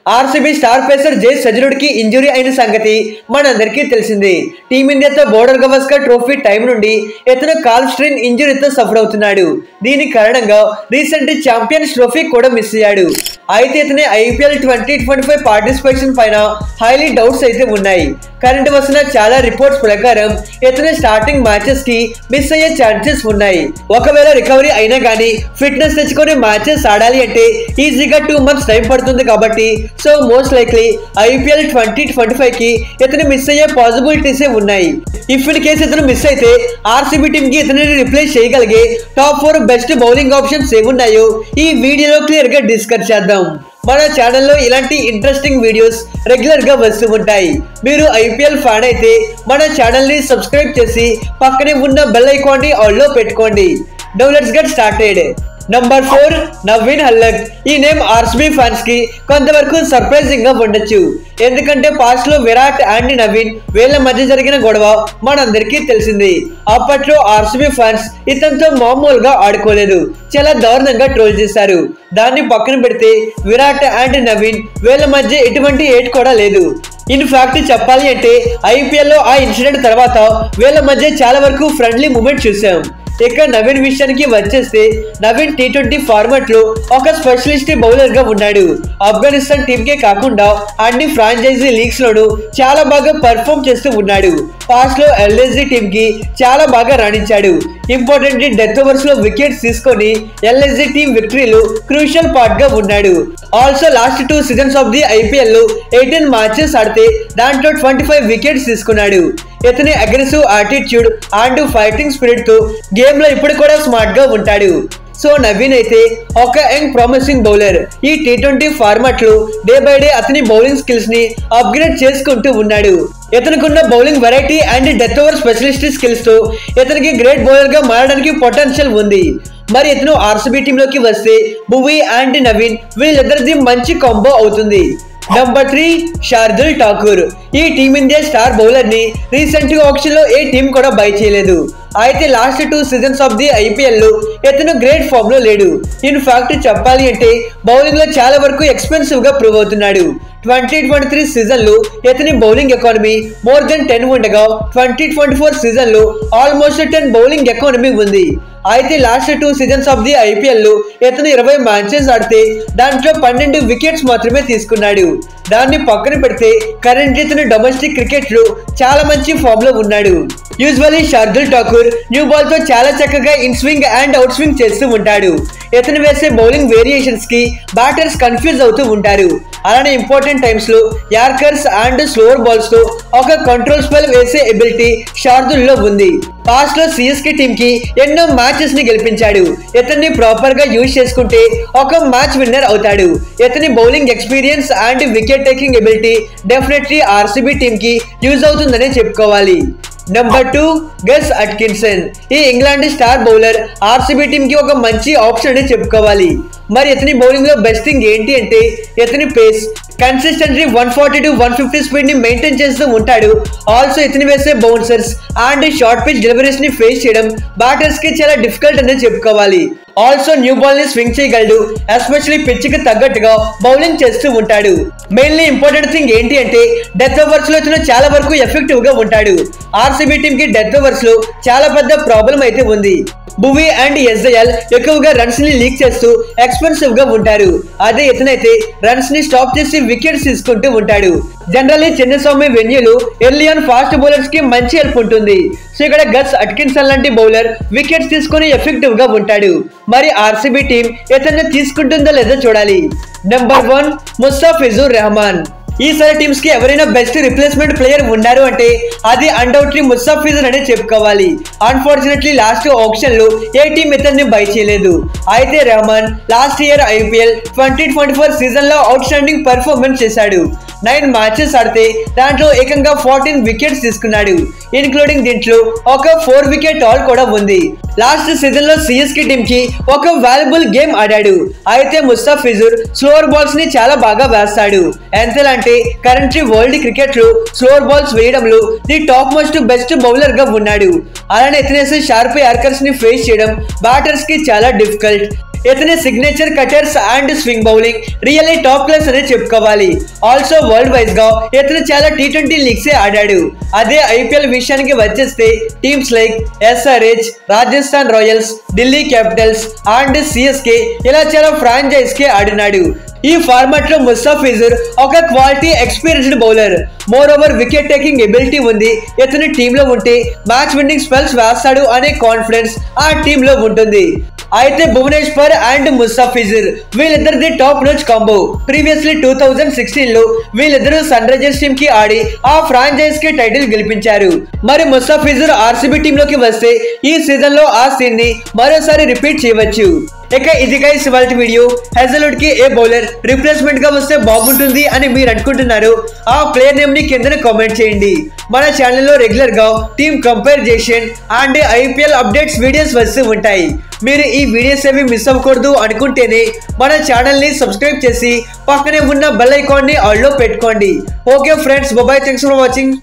RCB star pacer జై సజ్జనుడ్ కి injury అయిన సంగతి మనందరికీ తెలిసింది. టీమిండియాతో బోర్డర్ గవాస్కర్ ట్రోఫీ టైం నుండి ఇతను కాల్ స్ట్రెయిన్ ఇంజురీతో సఫర్ అవుతున్నాడు. దీని కారణంగా రీసెంట్ ఛాంపియన్స్ ట్రోఫీ కూడా మిస్ అయ్యాడు. అయితే ఇతని ఐపీఎల్ 2025 పార్టిసిపేషన్ పైన హైలీ డౌట్స్ అయితే ఉన్నాయి. కరెంట్ వస్తున్న చాలా రిపోర్ట్స్ ప్రకారం ఇతని స్టార్టింగ్ మ్యాచెస్ కి మిస్ అయ్యే ఛాన్సెస్ ఉన్నాయి. ఒకవేళ రికవరీ అయినా కానీ ఫిట్నెస్ తెచ్చుకొని మ్యాచెస్ ఆడాలి అంటే ఈజీగా 2 months టైం పడుతుంది. కాబట్టి సో మోస్ట్ లైక్లీ ఐపీఎల్ 2025 కి ఇతను మిస్ అయ్యే పాసిబిలిటీస్ ఉన్నాయి. ఇఫ్ ఇన్ కేసు ఇతను మిస్ అయితే ఆర్సీబీ టీమ్ కి ఇతనిని రిప్లేస్ చేయగలిగే టాప్ 4 బెస్ట్ బౌలింగ్ ఆప్షన్స్ ఏమున్నాయో ఈ వీడియోలో క్లియర్ గా డిస్కస్ చేద్దాం. మన ఛానల్లో ఇలాంటి ఇంట్రెస్టింగ్ వీడియోస్ రెగ్యులర్ గా వస్తూ ఉంటాయి. మీరు ఐపీఎల్ ఫ్యాన్ అయితే మన ఛానల్ ని సబ్స్క్రైబ్ చేసి పక్కనే ఉన్న బెల్ ఐకాన్ ని ఆల్ లో పెట్టుకోండి. Now let's get started. Number 4 Naveen ul-Haq. ఈ నేమ్ ఆర్సీబీ ఫ్యాన్స్ కి కొంతవరకు సర్ప్రైజింగ్ గా ఉండొచ్చు. ఎందుకంటే పాస్ట్ లో విరాట్ అండ్ నవీన్ వీళ్ళ మధ్య జరిగిన గొడవ మనందరికీ తెలిసింది. అప్పట్లో ఆర్సీబీ ఫ్యాన్స్ ఇతనితో మామూలుగా ఆడుకోలేదు, చాలా దారుణంగా ట్రోల్ చేశారు. దాన్ని పక్కన పెడితే విరాట్ అండ్ నవీన్ వీళ్ళ మధ్య ఎటువంటి ఏట్ కూడా లేదు. ఇన్ఫాక్ట్ చెప్పాలి అంటే ఐపీఎల్ లో ఆ ఇన్సిడెంట్ తర్వాత వీళ్ళ మధ్య చాలా వరకు ఫ్రెండ్లీ మూమెంట్ చూసాం. ఇక నవీన్ విషయానికి వచ్చేస్తే నవీన్ T20 ఫార్మాట్ లో ఒక స్పెషలిస్ట్ బౌలర్ గా ఉన్నాడు. ఆఫ్ఘనిస్తాన్ టీమ్ కే కాకుండా అన్ని ఫ్రాంచైజీ లీగ్స్ లోనూ చాలా బాగా పర్ఫామ్ చేస్తూ ఉన్నాడు. పాస్ట్ లో ఎల్ఎస్జీ టీమ్ కి చాలా బాగా రాణించాడు. ఇంపార్టెంట్ డెత్ ఓవర్స్ లో వికెట్స్ తీసుకొని ఎల్ఎస్జీ టీమ్ విక్టరీలో క్రూషియల్ పార్ట్ గా ఉన్నాడు. Also last 2 seasons of the IPL లో 18 మ్యాచెస్ ఆడితే దాంట్లో 25 వికెట్స్ తీసుకున్నాడు. ఇతని aggressive attitude and fighting spirit తో గేమ్ లో ఇప్పుడు కూడా స్మార్ట్ గా ఉంటాడు. సో నవీన్ అయితే ఒక యంగ్ ప్రామిసింగ్ బౌలర్. ఈ T20 ఫార్మాట్ లో డే బై డే అతని బౌలింగ్ స్కిల్స్ ని అప్గ్రేడ్ చేసుకుంటూ ఉన్నాడు. ఇతనికున్న bowling variety and death over specialist skills తో ఇతనికి గ్రేట్ బౌలర్ గా మారడానికి పొటెన్షియల్ ఉంది. మరి ఇతను ఆర్సీబీ టీమ్ లోకి వస్తే భువీ అండ్ నవీన్ వీళ్ళిద్దరిది మంచి కాంబో అవుతుంది. నంబర్ 3 శార్దుల్ ఠాకూర్. ఈ టీమిండియా స్టార్ బౌలర్ ని రీసెంట్ గా ఆక్షన్ లో ఏ టీం కూడా బై చేయలేదు. అయితే last 2 seasons of the IPL లో ఇతను గ్రేట్ ఫామ్ లో లేడు. ఇన్ఫాక్ట్ చెప్పాలి అంటే బౌలింగ్ లో చాలా వరకు ఎక్స్పెన్సివ్ గా ప్రూవ్ అవుతున్నాడు. 2023 సీజన్ లో ఇతని బౌలింగ్ ఎకానమీ మోర్ దెన్ 10 ఉండగా 2024 సీజన్ లో ఆల్మోస్ట్ 10 బౌలింగ్ ఎకానమీ ఉంది. అయితే last 2 seasons of the IPL లో ఇతను 20 మ్యాచెస్ ఆడితే దాంట్లో 12 వికెట్స్ మాత్రమే తీసుకున్నాడు. దాన్ని పక్కన పెడితే కరెంట్ ఇతను డొమెస్టిక్ క్రికెట్ లో చాలా మంచి ఫామ్ లో ఉన్నాడు. Usually Shardul Thakur new ball తో చాలా చక్కగా in swing and out swing చేస్తూ ఉంటాడు. ఇతను వేసే బౌలింగ్ వేరియేషన్స్ కి బ్యాటర్స్ కన్ఫ్యూజ్ అవుతూ ఉంటారు. అలానే ఇంపార్టెంట్ టైమ్స్ లో యార్కర్స్ అండ్ స్లోవర్ బాల్స్ తో ఒక కంట్రోల్ స్పెల్ వేసే ఎబిలిటీ శార్దుల్ లో ఉంది. పాస్ట్ లో సిఎస్కే టీమ్ కి ఎన్నో మ్యాచెస్ ని గెలిపించాడు. ఇతన్ని ప్రాపర్ గా యూజ్ చేసుకుంటే ఒక మ్యాచ్ విన్నర్ అవుతాడు. ఇతని bowling experience and wicket taking ability definitely RCB team కి యూజ్ అవుతుందనే చెప్పుకోవాలి. Number 2 Gus Atkinson. ఈ England star bowler RCB team కి ఒక మంచి ఆప్షన్ అని చెప్పుకోవాలి. మరి ఇతని బౌలింగ్ లో బెస్ట్ థింగ్ ఏంటి అంటే ఇతని పేస్ కన్సిస్టెంట్లీ 140 to 150 స్పీడ్ ని మెయింటైన్ చేస్తూ ఉంటాడు. ఆల్సో ఇతని వేసే bouncers and short pitch deliveries ని ఫేస్ చేయడం బ్యాటర్స్ కి చాలా డిఫికల్ట్ అని చెప్పుకోవాలి. ఆల్సో న్యూ బాల్ ని స్వింగ్ చేయగలడు. ఎస్పెషల్లీ పిచ్ కి తగ్గట్టుగా బౌలింగ్ చేస్తూ ఉంటాడు. మెయిన్లీ ఇంపార్టెంట్ థింగ్ ఏంటి అంటే డెత్ ఓవర్స్ లో ఇతను చాలా వరకు ఎఫెక్టివ్ గా ఉంటాడు. ఆర్సీబీ టీమ్ కి డెత్ ఓవర్స్ లో చాలా పెద్ద ప్రాబ్లం అయితే ఉంది. భువీ అండ్ ఎస్ఐఎల్ ఎక్కువగా రన్స్ ని లీక్ చేస్తూ ఎక్స్పెన్సివ్ గా ఉంటారు. అదే ఇతనైతే రన్స్ ని స్టాప్ చేసి వికెట్స్ తీసుకుంటూ ఉంటాడు. జనరల్లీ చిన్నస్వామి వెన్యూలు ఎర్లీ ఆన్ ఫాస్ట్ బౌలర్స్ కి మంచి హెల్ప్ ఉంటుంది. సో ఇక్కడ గస్ అట్కిన్సన్ లాంటి బౌలర్ వికెట్స్ తీసుకుని ఎఫెక్టివ్ గా ఉంటాడు. మరి ఆర్సీబీ టీం ఇతన్ని తీసుకుంటుందో లేదో చూడాలి. నంబర్ 1 ముస్తాఫిజుర్ రెహమాన్. ఈసారి టీమ్స్ కి ఎవరైనా బెస్ట్ రిప్లేస్మెంట్ ప్లేయర్ ఉన్నారు అంటే అది అన్డౌట్లీ ముస్తాఫిజుర్ అనే చెప్పుకోవాలి. అన్ఫార్చునేట్లీ లాస్ట్ ఆప్షన్ లో ఏ టీం ఇతన్ని బై చేయలేదు. అయితే Rahman last year IPL 2024 season లో అవుట్ స్టాండింగ్ పర్ఫార్మెన్స్ చేశాడు. 9 మ్యాచెస్ ఆడితే దాంట్లో ఏకంగా 14 వికెట్స్ తీసుకున్నాడు. ఇన్క్లూడింగ్ దీంట్లో ఒక 4 వికెట్ ఆల్ కూడా ఉంది. లాస్ట్ సీజన్ లో సిఎస్కే టీమ్ కి ఒక వాల్యుబుల్ గేమ్ ఆడాడు. అయితే ముస్తాఫిజుర్ స్లోవర్ బాల్స్ ని చాలా బాగా వేస్తాడు. ఎంతలంటే కరెంట్లీ వరల్డ్ క్రికెట్ లో స్లోవర్ బాల్స్ వేయడంలో the top most best bowler గా ఉన్నాడు. అలానే ఇతనేసే షార్ప్ యార్కర్స్ ని ఫేస్ చేయడం బ్యాటర్స్ కి చాలా డిఫికల్ట్. ఇతని signature cutters and swing bowling really top class అనే చెప్పుకోవాలి. ఆల్సో వరల్డ్ వైజ్ గా ఇతను చాలా T20 లీగ్స్ ఆడాడు. అదే ఐపీఎల్ విషయానికి వచ్చేస్తే teams like SRH, Rajasthan Royals, Delhi Capitals and CSK ఇలా చాలా ఫ్రాంచైజ్ కి ఆడినాడు. ఈ ఫార్మాట్ లో ముస్తఫిజుర్ ఒక quality experienced bowler. More over wicket taking ability ఉంది. ఇతని టీంలో ఉంటే మ్యాచ్ విన్నింగ్ స్పెల్స్ వేస్తాడు అనే కాన్ఫిడెన్స్ ఆ టీంలో ఉంటుంది. అయితే భువనేశ్వర్ అండ్ ముస్తఫిజుర్ వీళ్ళిద్దరిది టాప్ నాచ్ కాంబో. ప్రీవియస్లీ 2016 లో వీళ్ళిద్దరూ సన్ రైజర్స్ టీమ్ కి ఆడి ఆ ఫ్రాంచైజ్ కి టైటిల్ గెలిపించారు. మరి ముస్తఫిజుర్ ఆర్సీబీ టీమ్ లోకి వస్తే ఈ సీజన్ లో ఆ సీన్ ని మరోసారి రిపీట్ చేయవచ్చు. ఇక ఇది గైస్ ఇవాల్టి వీడియో. హెజల్వుడ్ కి ఏ బౌలర్ రిప్లేస్మెంట్ గా వస్తే బాగుంటుంది అని మీరు అనుకుంటున్నారు? ఆ ప్లేయర్ నేమ్ ని కింద కామెంట్ చేయండి. మన ఛానల్లో రెగ్యులర్ గా team comparison and IPL updates videos వస్తూ ఉంటాయి. మీరు ఈ వీడియోస్ ఏవి మిస్ అవ్వకూడదు అనుకుంటేనే మన ఛానల్ ని సబ్స్క్రైబ్ చేసి పక్కనే ఉన్న బెల్ ఐకాన్ ని ఆల్ లో పెట్టుకోండి. Okay friends, bye, thanks for watching.